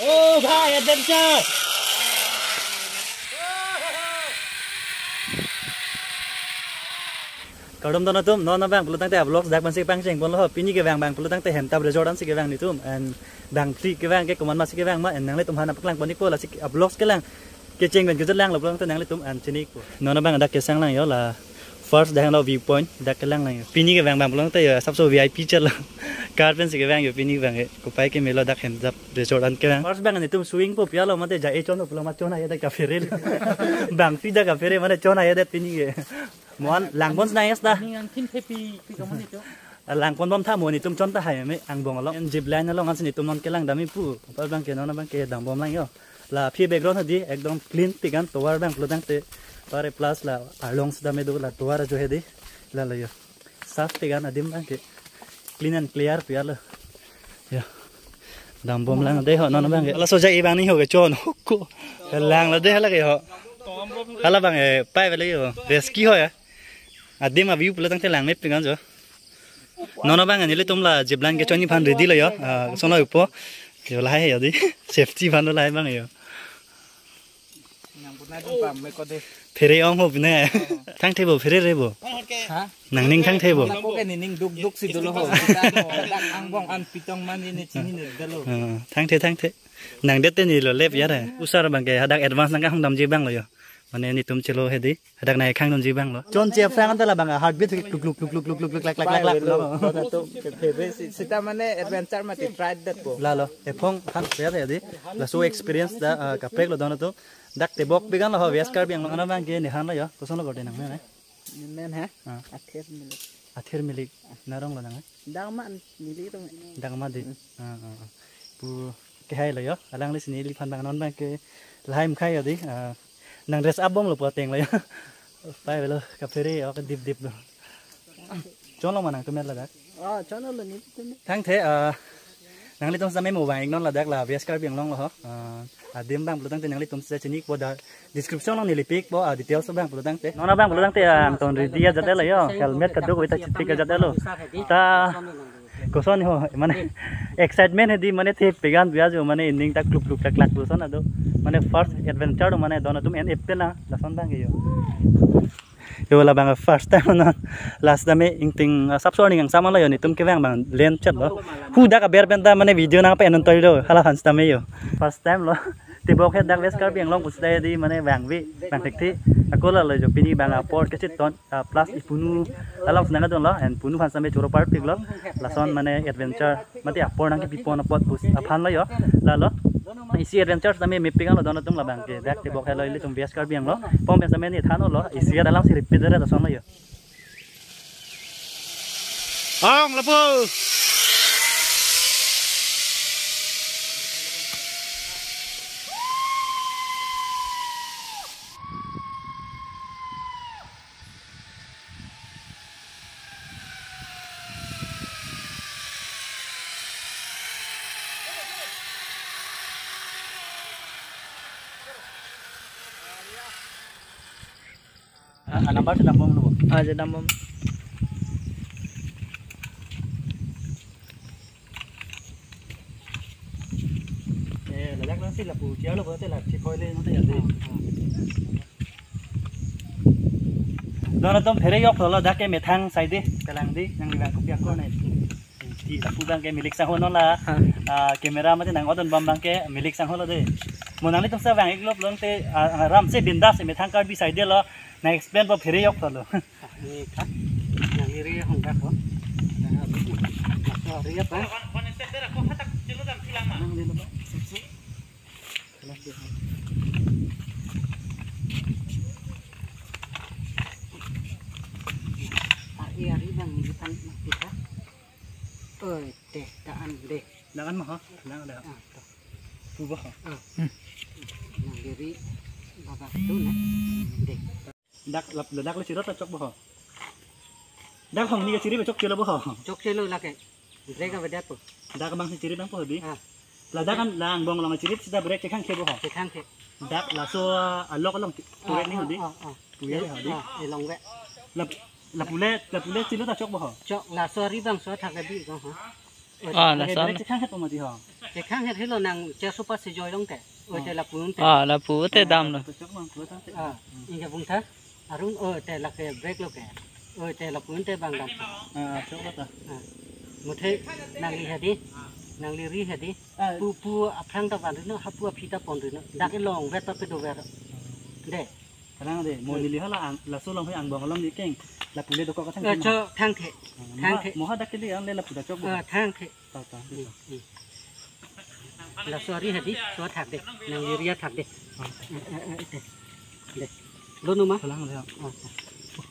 Oh bhai adventure. Kadom dono tum non bang perlu tangte vlog dak ban sik pang cheng bon lo pini ke bang bang perlu tangte hem tab Jordan sik ke bang ni tum and bang free ke bang ke kuman ma sik ke bang ma and nang le tum hana paklang bon ni ko la sik vlog ke lang ke cheng ben ke jat lang lo perlu tangte nang le tum and chini ko non bang dak ke sang lang yo la first dak lo viewpoint dak ke lang lang pini ke bang bang perlu tangte sab so VIP chat la कार पेन सिके बैंग पिनी बैंग को पाई के मेलो dak hem jap Jordan ke bang first bang ni tum swing po pialo mate ja e chon pulo ma chona yeda ka ferel bang fi da ka fere mane chona yeda pini ke mon lang bon nai sta ngang tin pepi pi ka moni to lang kon bom tha mo ni tum chon ta hai me ang bong lo en jib line lo ngan ni tum non ke lang dami pu par bang ke non bang ke dang bom lang yo la phi background hadi ekdom clean pigan to war bang plodang te pare plus la alongs dame do la to war jo he di la la yo saf pigan adim bang ke clean and clear pialo ya dang bom lang de ho non bang ke la so jai bang ni ho ke chon ko lang la de la ke ho ala bang e pai ve le yo rescue ho ya adim a view plodang te lang me pigan jo non bang ni le tum la jiblan ke choni phan ready lo yo sono upo yo la hai yo di safety phan lo lai bang yo Phê ông hộp nè, thang thế bộ phê đây bộ, nang ning thang thế bộ. Cái này ning đục đục xí đồ lo hộp, đang ăn bong ăn pitong man ini cini ni dah lo. Thang thế, nang đứt tên gì lo lép vậy đấy, usar bang cái hadak advance nang không đam gì bang lo yo, mana ni tum celo hedi, hadak này khang đam gì bang lo. John chef sang antara bang heartbeat luk luk luk luk luk luk luk lak lak lak lak lo. Sita mana adventure mati tried that po. Lalo, epong khang pya hedi, la so experience da kapek lo dono tu. Dak te bok bigan lo vias kar biang ngana bang ke ni han lo yo ko son lo gorde nang me Men ha athir milik narong lo nang dang man milik to dang ma di pu ke hai lo yo alang li sini li phan bang non bang ke laim khai adi nang dress up bom lo po teng lo yo pai lo ka fere o ka dip dip lo chon lo manang to met la dak chon lo ni thang the nang li tong sa me mo bang non la dak la vias kar biang long lo ho adim bang pelutang te nang li tum sa chini ko da description long ni lipik bo details bang pelutang te nona bang pelutang te ang ton redia jate lo yo helmet kaduk ita chitik ka jate lo ta koson ho mane excitement hedi mane the pegan biajo mane ending tak kluk kluk tak lak koson ado mane first adventure mane dono tum en epte na lason bang yo yo la bang first time non last time ingting subsorting ang sama lo yo ni tum ke bang len chat lo hu da ka ber benta mane video na pa enon toy lo hala hans tame yo first time lo tibok het dak wes kar biang long ustai di mane bang vi bang tekti akola lo jo pini bang port ke chit ton plus ipunu alam snanga don lo and punu hans tame choro part pig lo lason mane adventure mate apor nang ke pipon pot pus aphan lo yo la lo isi adventure tame me pigang lo don tum la bang ke dak tibok hello li tum wes kar biang lo pom bes tame ni thano lo isi dalam si repeat da son lo yo ong lapu nampak sedang bom lu. Sedang bom. Ledak nasi lapu dia lo berarti lah cikoi le nanti jadi. Dono tom phere yok lo dak ke methang side kalang di yang di bang kopiak ko nai. Di lapu bang ke milik sang hono la kamera mate nang odon bam bang ke milik sang hono de. Monang ni tom sa bang iklop long te ram se bindas se methang kar bi side lo. Na explain po phere yok lo. Ni ka. Yang iri hong dak ko. Riap ha. Kon step ko hatak cilo dam silang ma. Nang dilo ba. Iya bang ni kan kita. Oi teh daan deh. Daan mah ha. Nang ada. Tu ba ha. Nang diri babak tu na. Deh. Dak le sirot chok bo. Dak hong ni siri be chok chilo bo. Chok chilo la ke. Breka beda po. Dak bang siri bang po di. La dak kan lang bong long siri sida brek ke khang ke bo. Ke khang ke. Dak la so alok long turet ni hodi. Turet hodi. Long ve. La pule silo ta chok bo. Chok la sorry bang so thak bi ko ha. là sao cái khác hết mà gì hả cái khác hết là nàng che super se joy long te te là phun te là phú te đam rồi inga phun thế arun te là cái break lo ke te là phun te bang dam chỗ đó một thế nàng li hedi nàng li ri hedi pu aprang ta van nó hapu apita pon nó đã cái long vet ta pe do vet để khả năng để mồi lì là số lòng hay ăn bò lòng đi keng là phụ lên đâu có thang cho thang thế mua hết đắt cái gì lên là phụ đã cho thang thế tao là sorry hedi so thạc để nàng li ri thạc để luôn đúng khả năng rồi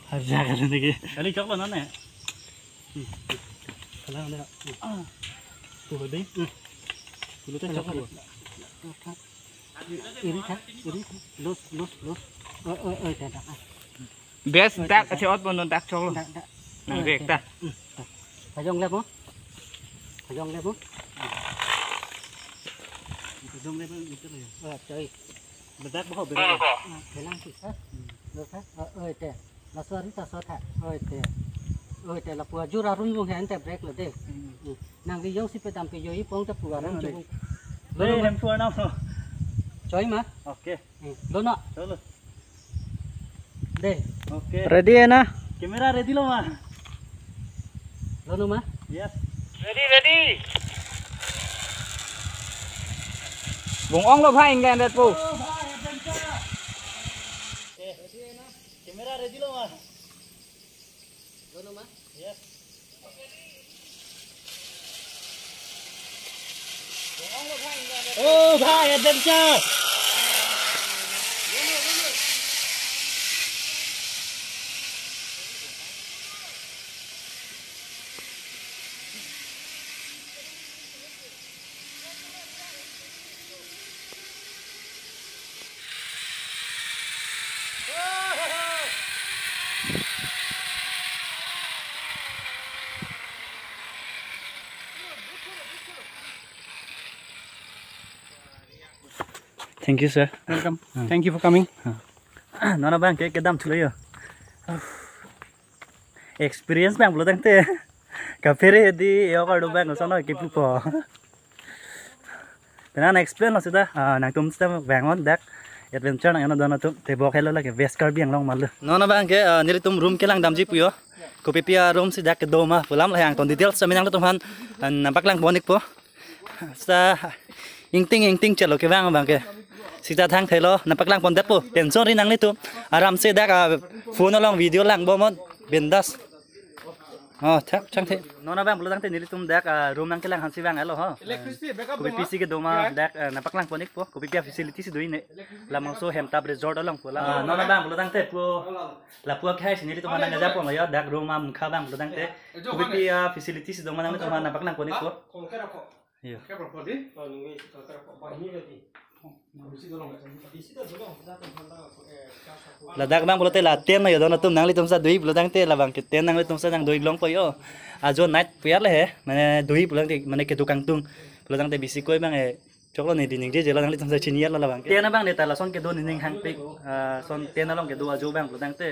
không ra cái này kia cái này chốc là nó nè khả năng đấy tụi đi tụi nó chốc rồi ini los te da best dak cái ớt bún dak cho luôn nàng việc ta phải dòng lên không dùng lên bên cái này chơi mình đắt bao cái năng thì hết được hết te là sorry ta so thà te là pua jura run run hen te break là te nàng đi dòng si pe dam pe yoi pong te pua run chung đây em thua nào chơi mà ok luôn ạ chơi luôn đây ok ready है ना camera ready lo mà luôn mà yes ready vùng ong lo phai ngan đẹp phu camera ready lo mà luôn mà yes oh bhai adventure Thank you, sir. welcome thank you for coming Nó là bang cái đam thử rồi. Experience bang belum tengte. Kafir di yo kalau bang nggak nói cái pupo. Karena explain lah sudah. Nang tum sudah bang on dak adventure nang ano dono tum tebok hello lah ke Vescar biang long malu. Nó bang cái nili tum room cái lang dam ji puyo. Kopi pia room si dak ke doma pulam lah yang ton details sa minang tum han nampak lang bonik po. Sa ingting chalo ke bang ke. Sita thang thấy lo nampak lang pon depo tension ri nang ni tu aram se dak phone long video lang bomon bindas thak chang the nona bang belum tang te nili tum dak room nang ke lang han si bang alo ha kopi pc ke doma dak nampak lang ponik po kopi pia facility si doi ne lamang so hem tab resort along po la nona bang belum tang te po la po khai si nili tum nang ja po ya dak room am kha bang belum tang te kopi pia facility si doma nang tum nampak lang ponik po iya là dak bang boleh lah ten na yo don tum nang li tum sa dui boleh tang te la bang ke ten nang li tum sa nang dui long po yo jo night piar le he mane dui boleh te mane ke tukang tung boleh tang te bisi koi bang e choklo ni dining je jela nang li tum sa chinier la bang ten na bang ne ta la son ke don ning hang pik son ten na long ke do jo bang boleh tang te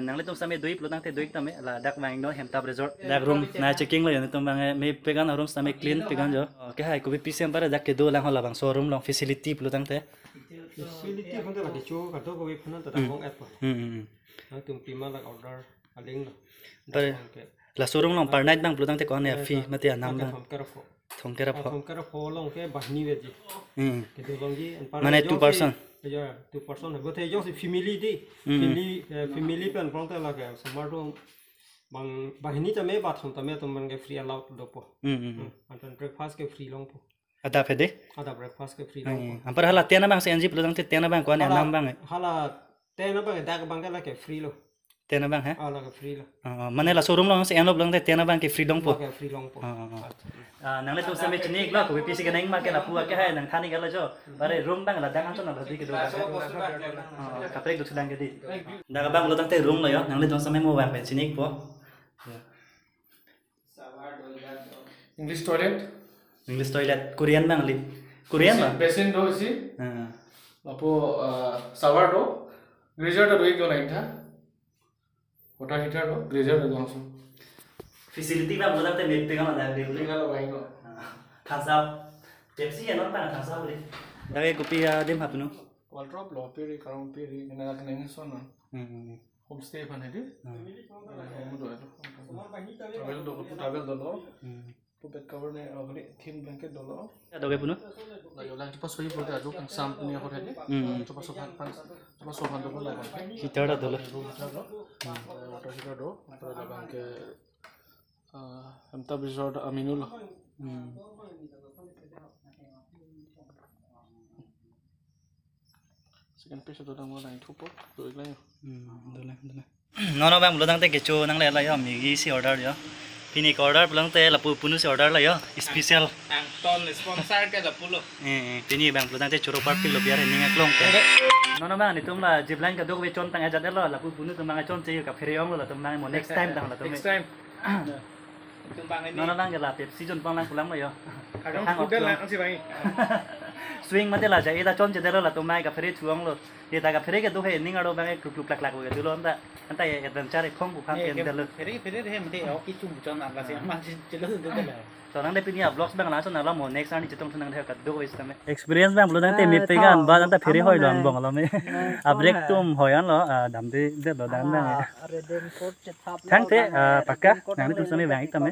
nang li tum sa me dui boleh tang te dui tame la dak bang no hem tab resort dak room na checking lo yo tum bang me pegan room sa me clean pegan jo ke hai ko bi pcm para dak ke do lang la bang showroom long facility boleh tang te facility phân là cái chỗ cả đó có biết phân là đang app rồi từng tìm là order link rồi là showroom long per night bang boleh tang te ko ne fee mati anam bang thong kera phô long cái bản ni về gì cái đồ long gì mane 2 person giờ 2 person là có thể giống family đi family bên phong là cái smart home bằng bản ni cho mấy bạn thằng tụi mình cái free allowed đó po anh breakfast cái free long po ada pede ada breakfast cái free long ampar hala tiana bang senji boleh tang te tiana bang ko ne anam bang hala tên nó bằng cái bang cái là free lo tiana bang ha là cái free lo mane la showroom long se anop lang te tiana bang ke free dong po cái free long po nang le tu sa me chinik la ko pc ke nang ma ke la pu ke hai nang thani gala jo bare room bang la dang an na di ke do kapre du sedang ke di da bang lo tang te room lo yo nang le tu sa me mo bang pe chinik po English toilet Korean bang li Korean ba basin do si apo shower do geyser do ek jona itha water heater do geyser do jona facility bang lo tang te me pe ga ma da tinggal baik kok thằng sao Pepsi nó bạn thằng sao đi đây kopi đêm hạt nó Wall drop lo peri karong peri kena kena son homestay pan hedi mo do travel do lo put cover ne agli thin blanket do lo đâu cái puno la yo lang cepat soi pura aju kan sam punya hot hedi cepat sopan do la heater dah dulu water heater do la bang ke hamta resort aminul second page itu đang mulai thupot rồi lấy nó bang belum tangte keco nang le la yo migi si order yo pini order belum te la punu si order la yo special Angton sponsor ke la pulo. pini bang belum tangte choro part lo biar ini nglong te nó bang ni tum la jiblan ka dog we chon tang ajat la punu tum bang chon che ka pheriong la tum bang mo next time tang la tum Next time. Tumpang ini. nó bang la Pepsi chon pang lang pulang la yo Kadang kuda lang ang si bang. swing mate la ja ita chon che la tum mai ka pheri chuang lo ita ka pheri ke do he ning aro bang kluk klak we du lo anta adventure khong bu khang ken del Peri he mate au ki chung chon ang kasi ma chelo de la so nang de pini vlogs bang la so na la mo next ani chitom nang de ka do we stame experience bang lo nang te mi pe gan ba anta pheri hoi lo ang bong lo me a break tum hoyan lo dam de lo dan bang Redem Fort che thap thang te pakka nang de tum same bang itame